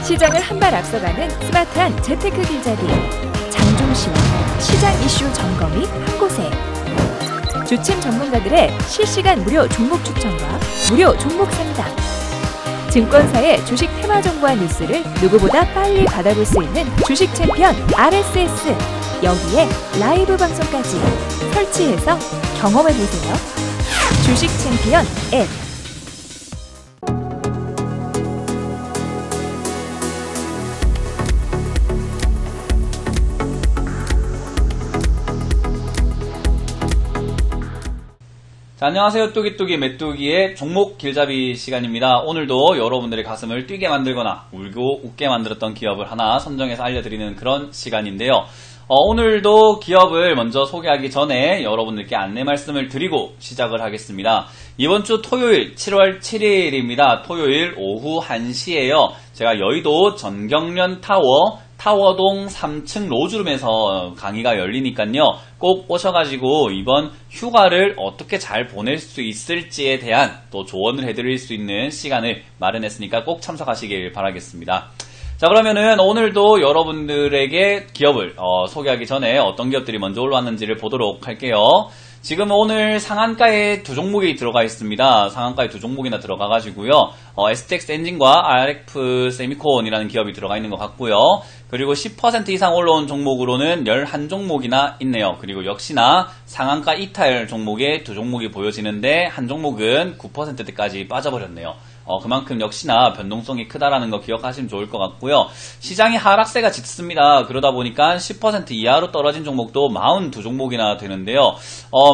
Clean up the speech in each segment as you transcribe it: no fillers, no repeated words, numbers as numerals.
시장을 한 발 앞서가는 스마트한 재테크 길잡이 장종시와 시장 이슈 점검이 한 곳에 주침 전문가들의 실시간 무료 종목 추천과 무료 종목 상담 증권사의 주식 테마 정보와 뉴스를 누구보다 빨리 받아볼 수 있는 주식 챔피언 RSS 여기에 라이브 방송까지 설치해서 경험해보세요. 주식 챔피언 앱 자, 안녕하세요. 뚜기뚜기 메뚜기의 종목 길잡이 시간입니다. 오늘도 여러분들의 가슴을 뛰게 만들거나 울고 웃게 만들었던 기업을 하나 선정해서 알려드리는 그런 시간인데요. 오늘도 기업을 먼저 소개하기 전에 여러분들께 안내 말씀을 드리고 시작을 하겠습니다. 이번 주 토요일 7월 7일입니다. 토요일 오후 1시에요. 제가 여의도 전경련 타워동 3층 로즈룸에서 강의가 열리니까요. 꼭 오셔가지고 이번 휴가를 어떻게 잘 보낼 수 있을지에 대한 또 조언을 해드릴 수 있는 시간을 마련했으니까 꼭 참석하시길 바라겠습니다. 자, 그러면은 오늘도 여러분들에게 기업을 소개하기 전에 어떤 기업들이 먼저 올라왔는지를 보도록 할게요. 지금 오늘 상한가에 두 종목이 들어가 있습니다. 상한가에 두 종목이나 들어가가지고요. STX 엔진과 RF 세미콘이라는 기업이 들어가 있는 것 같고요. 그리고 10% 이상 올라온 종목으로는 11종목이나 있네요. 그리고 역시나 상한가 이탈 종목에 두 종목이 보여지는데 한 종목은 9%대까지 빠져버렸네요. 그만큼 역시나 변동성이 크다라는 거 기억하시면 좋을 것 같고요. 시장이 하락세가 짙습니다. 그러다 보니까 10% 이하로 떨어진 종목도 42종목이나 되는데요.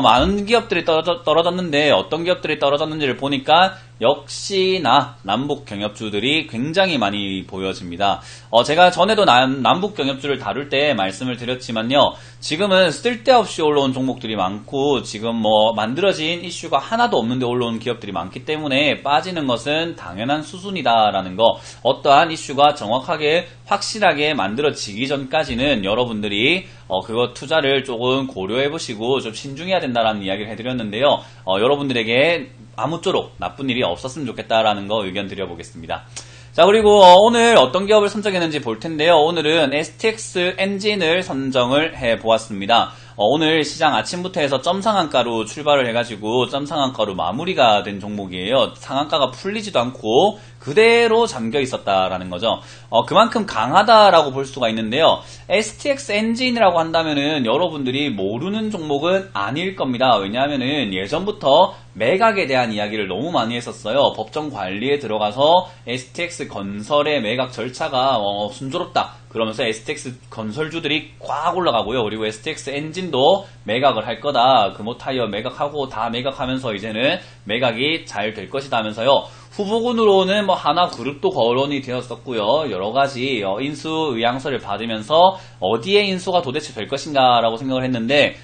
많은 기업들이 떨어졌는데 어떤 기업들이 떨어졌는지를 보니까 역시나 남북 경협주들이 굉장히 많이 보여집니다. 제가 전에도 남북 경협주를 다룰 때 말씀을 드렸지만요. 지금은 쓸데없이 올라온 종목들이 많고 지금 만들어진 이슈가 하나도 없는데 올라온 기업들이 많기 때문에 빠지는 것은 당연한 수순이다라는 거, 어떠한 이슈가 정확하게 확실하게 만들어지기 전까지는 여러분들이 그거 투자를 조금 고려해보시고 좀 신중해야 된다라는 이야기를 해드렸는데요. 여러분들에게 아무쪼록 나쁜 일이 없었으면 좋겠다라는 거 의견 드려보겠습니다. 자, 그리고 오늘 어떤 기업을 선정했는지 볼 텐데요. 오늘은 STX 엔진을 선정을 해보았습니다. 오늘 시장 아침부터 해서 점상한가로 출발을 해가지고 점상한가로 마무리가 된 종목이에요. 상한가가 풀리지도 않고 그대로 잠겨 있었다라는 거죠. 그만큼 강하다라고 볼 수가 있는데요. STX 엔진이라고 한다면은 여러분들이 모르는 종목은 아닐 겁니다. 왜냐하면은 예전부터 매각에 대한 이야기를 너무 많이 했었어요. 법정 관리에 들어가서 STX 건설의 매각 절차가 순조롭다. 그러면서 STX 건설주들이 꽉 올라가고요. 그리고 STX 엔진도 매각을 할 거다. 금호타이어 매각하고 다 매각하면서 이제는 매각이 잘 될 것이다 하면서요. 후보군으로는 하나그룹도 거론이 되었었고요. 여러가지 인수 의향서를 받으면서 어디에 인수가 도대체 될 것인가 라고 생각을 했는데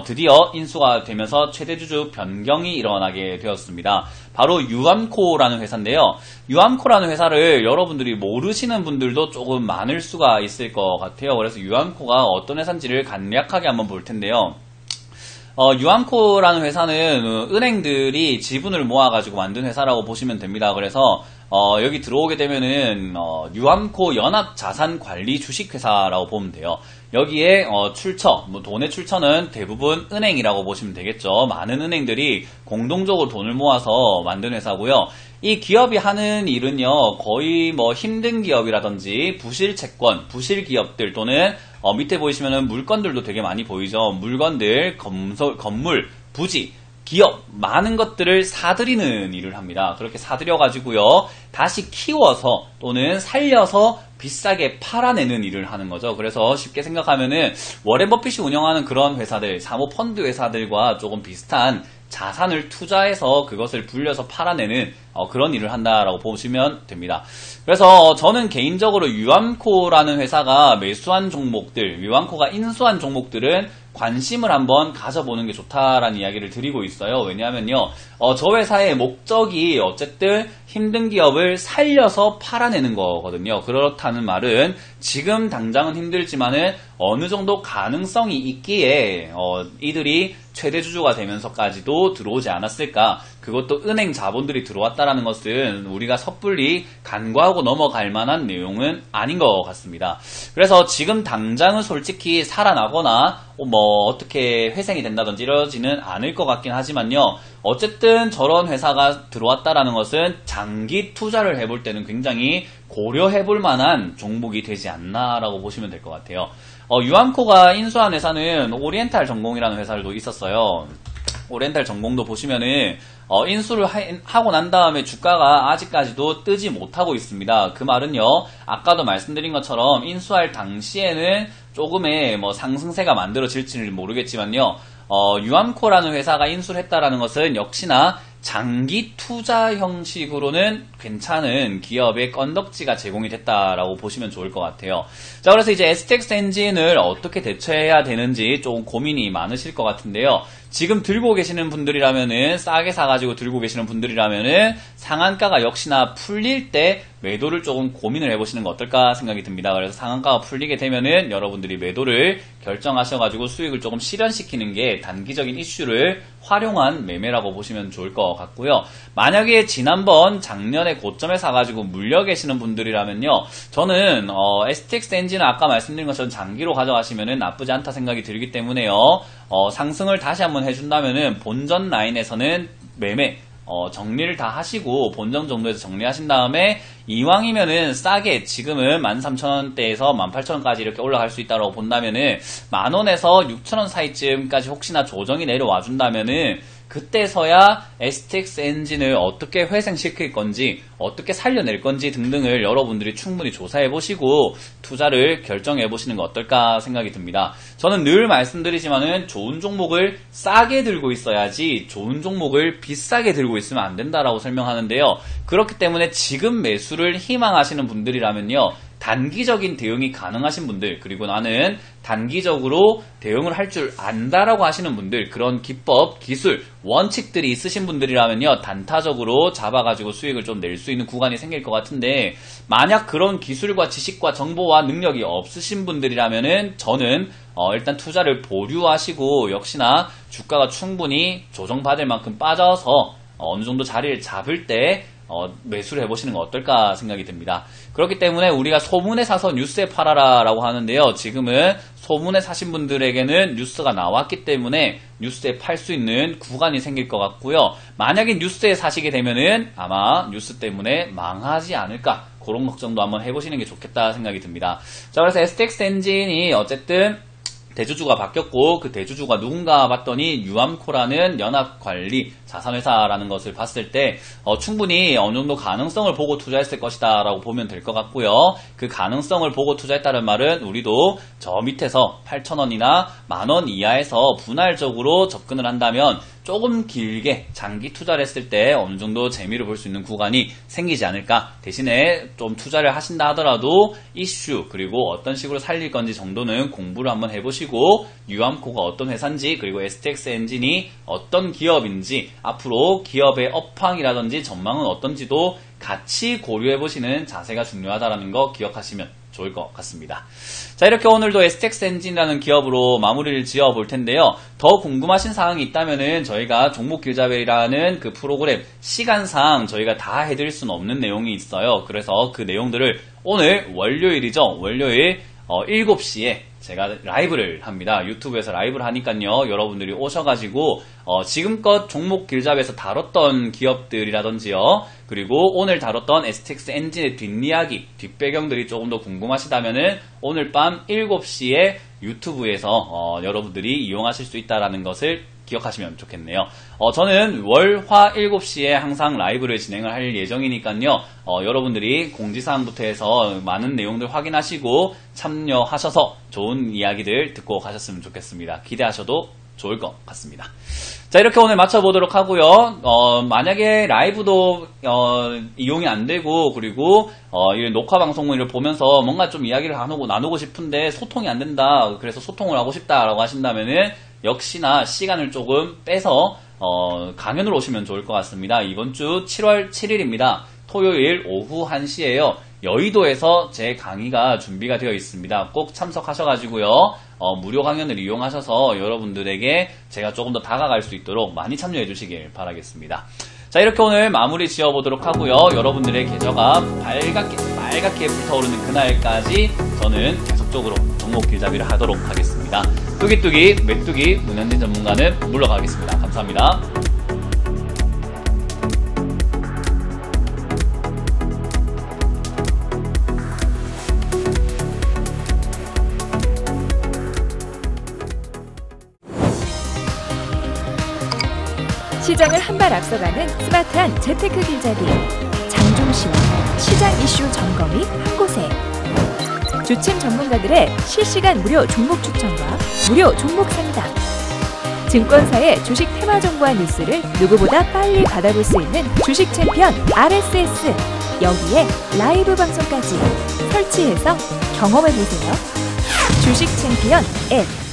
드디어 인수가 되면서 최대주주 변경이 일어나게 되었습니다. 바로 유암코라는 회사인데요. 유암코라는 회사를 여러분들이 모르시는 분들도 조금 많을 수가 있을 것 같아요. 그래서 유암코가 어떤 회사인지를 간략하게 한번 볼 텐데요. 유암코라는 회사는 은행들이 지분을 모아가지고 만든 회사라고 보시면 됩니다. 그래서 여기 들어오게 되면은 유암코 연합자산관리 주식회사라고 보면 돼요. 여기에 돈의 출처는 대부분 은행이라고 보시면 되겠죠. 많은 은행들이 공동적으로 돈을 모아서 만든 회사고요. 이 기업이 하는 일은요, 거의 힘든 기업이라든지 부실 채권, 부실 기업들 또는 밑에 보이시면은 물건들도 되게 많이 보이죠. 물건들, 건물, 부지, 기업, 많은 것들을 사들이는 일을 합니다. 그렇게 사들여가지고요, 다시 키워서 또는 살려서 비싸게 팔아내는 일을 하는 거죠. 그래서 쉽게 생각하면은 워렌 버핏이 운영하는 그런 회사들, 사모펀드 회사들과 조금 비슷한 자산을 투자해서 그것을 불려서 팔아내는 그런 일을 한다라고 보시면 됩니다. 그래서 저는 개인적으로 유암코라는 회사가 매수한 종목들, 유암코가 인수한 종목들은 관심을 한번 가져보는 게 좋다라는 이야기를 드리고 있어요. 왜냐하면요, 저 회사의 목적이 어쨌든 힘든 기업을 살려서 팔아내는 거거든요. 그렇다는 말은 지금 당장은 힘들지만은 어느 정도 가능성이 있기에 이들이 최대 주주가 되면서까지도 들어오지 않았을까? 그것도 은행 자본들이 들어왔다라는 것은 우리가 섣불리 간과하고 넘어갈 만한 내용은 아닌 것 같습니다. 그래서 지금 당장은 솔직히 살아나거나 뭐 어떻게 회생이 된다든지 이러지는 않을 것 같긴 하지만요. 어쨌든 저런 회사가 들어왔다라는 것은 장기 투자를 해볼 때는 굉장히 고려해볼 만한 종목이 되지 않나라고 보시면 될 것 같아요. 유암코가 인수한 회사는 오리엔탈 전공이라는 회사도 있었어요. 오리엔탈 전공도 보시면은 인수를 하고 난 다음에 주가가 아직까지도 뜨지 못하고 있습니다. 그 말은요, 아까도 말씀드린 것처럼 인수할 당시에는 조금의 뭐 상승세가 만들어질지는 모르겠지만요, 유암코라는 회사가 인수를 했다라는 것은 역시나 장기 투자 형식으로는 괜찮은 기업의 건덕지가 제공이 됐다라고 보시면 좋을 것 같아요. 자, 그래서 이제 STX 엔진을 어떻게 대처해야 되는지 조금 고민이 많으실 것 같은데요. 지금 들고 계시는 분들이라면은, 싸게 사가지고 들고 계시는 분들이라면은 상한가가 역시나 풀릴 때 매도를 조금 고민을 해보시는 거 어떨까 생각이 듭니다. 그래서 상한가가 풀리게 되면은 여러분들이 매도를 결정하셔가지고 수익을 조금 실현시키는 게 단기적인 이슈를 활용한 매매라고 보시면 좋을 것 같고요. 만약에 지난번 작년에 고점에 사가지고 물려 계시는 분들이라면요, 저는 STX 엔진은 아까 말씀드린 것처럼 장기로 가져가시면은 나쁘지 않다 생각이 들기 때문에요. 상승을 다시 한번 해준다면은 본전 라인에서는 매매 정리를 다 하시고 본전 정도에서 정리하신 다음에 이왕이면은 싸게 지금은 13,000원대에서 18,000원까지 이렇게 올라갈 수 있다고 본다면은 만원에서 6,000원 사이쯤까지 혹시나 조정이 내려와 준다면은 그때서야 STX 엔진을 어떻게 회생시킬 건지, 어떻게 살려낼 건지 등등을 여러분들이 충분히 조사해보시고 투자를 결정해보시는 거 어떨까 생각이 듭니다. 저는 늘 말씀드리지만은 좋은 종목을 싸게 들고 있어야지 좋은 종목을 비싸게 들고 있으면 안 된다라고 설명하는데요. 그렇기 때문에 지금 매수를 희망하시는 분들이라면요, 단기적인 대응이 가능하신 분들, 그리고 나는 단기적으로 대응을 할 줄 안다라고 하시는 분들, 그런 기법, 기술, 원칙들이 있으신 분들이라면요, 단타적으로 잡아가지고 수익을 좀 낼 수 있는 구간이 생길 것 같은데, 만약 그런 기술과 지식과 정보와 능력이 없으신 분들이라면은 저는 일단 투자를 보류하시고 역시나 주가가 충분히 조정받을 만큼 빠져서 어느 정도 자리를 잡을 때 매수를 해보시는 거 어떨까 생각이 듭니다. 그렇기 때문에 우리가 소문에 사서 뉴스에 팔아라 라고 하는데요. 지금은 소문에 사신 분들에게는 뉴스가 나왔기 때문에 뉴스에 팔 수 있는 구간이 생길 것 같고요. 만약에 뉴스에 사시게 되면은 아마 뉴스 때문에 망하지 않을까, 그런 걱정도 한번 해보시는 게 좋겠다 생각이 듭니다. 자, 그래서 STX 엔진이 어쨌든 대주주가 바뀌었고, 그 대주주가 누군가 봤더니 유암코라는 연합관리 자산회사라는 것을 봤을 때 충분히 어느 정도 가능성을 보고 투자했을 것이다 라고 보면 될 것 같고요. 그 가능성을 보고 투자했다는 말은 우리도 저 밑에서 8,000원이나 만원 이하에서 분할적으로 접근을 한다면 조금 길게 장기 투자를 했을 때 어느 정도 재미를 볼 수 있는 구간이 생기지 않을까. 대신에 좀 투자를 하신다 하더라도 이슈, 그리고 어떤 식으로 살릴 건지 정도는 공부를 한번 해보시고, 유암코가 어떤 회사인지, 그리고 STX 엔진이 어떤 기업인지, 앞으로 기업의 업황이라든지 전망은 어떤지도 같이 고려해보시는 자세가 중요하다는 거 기억하시면 좋을 것 같습니다. 자, 이렇게 오늘도 STX 엔진이라는 기업으로 마무리를 지어 볼 텐데요. 더 궁금하신 사항이 있다면은 저희가 종목길잡이라는 그 프로그램 시간상 저희가 다 해드릴 수는 없는 내용이 있어요. 그래서 그 내용들을 오늘 월요일이죠. 월요일 7시에 제가 라이브를 합니다. 유튜브에서 라이브를 하니까요, 여러분들이 오셔가지고 지금껏 종목 길잡이에서 다뤘던 기업들이라든지요, 그리고 오늘 다뤘던 STX 엔진의 뒷이야기, 뒷배경들이 조금 더 궁금하시다면은 오늘 밤 7시에 유튜브에서 여러분들이 이용하실 수 있다는 것을 기억하시면 좋겠네요. 저는 월, 화 7시에 항상 라이브를 진행을 할 예정이니까요. 여러분들이 공지사항부터 해서 많은 내용들 확인하시고 참여하셔서 좋은 이야기들 듣고 가셨으면 좋겠습니다. 기대하셔도 좋을 것 같습니다. 자, 이렇게 오늘 마쳐보도록 하고요. 만약에 라이브도 이용이 안 되고, 그리고 이 녹화 방송을 보면서 뭔가 좀 이야기를 나누고 싶은데 소통이 안 된다, 그래서 소통을 하고 싶다라고 하신다면은 역시나 시간을 조금 빼서 강연을 오시면 좋을 것 같습니다. 이번 주 7월 7일입니다. 토요일 오후 1시에요. 여의도에서 제 강의가 준비가 되어 있습니다. 꼭 참석하셔가지고요. 무료 강연을 이용하셔서 여러분들에게 제가 조금 더 다가갈 수 있도록 많이 참여해 주시길 바라겠습니다. 자, 이렇게 오늘 마무리 지어보도록 하고요. 여러분들의 계좌가 빨갛게 불타오르는 그날까지 저는 계속적으로 종목 길잡이를 하도록 하겠습니다. 뚜기뚜기 메뚜기 문현진 전문가는 물러가겠습니다. 감사합니다. 시장을 한 발 앞서가는 스마트한 재테크 길잡이 장종시와 시장 이슈 점검이 한 곳에 주침 전문가들의 실시간 무료 종목 추천과 무료 종목 상담 증권사의 주식 테마 정보와 뉴스를 누구보다 빨리 받아볼 수 있는 주식 챔피언 RSS 여기에 라이브 방송까지 설치해서 경험해보세요. 주식 챔피언 앱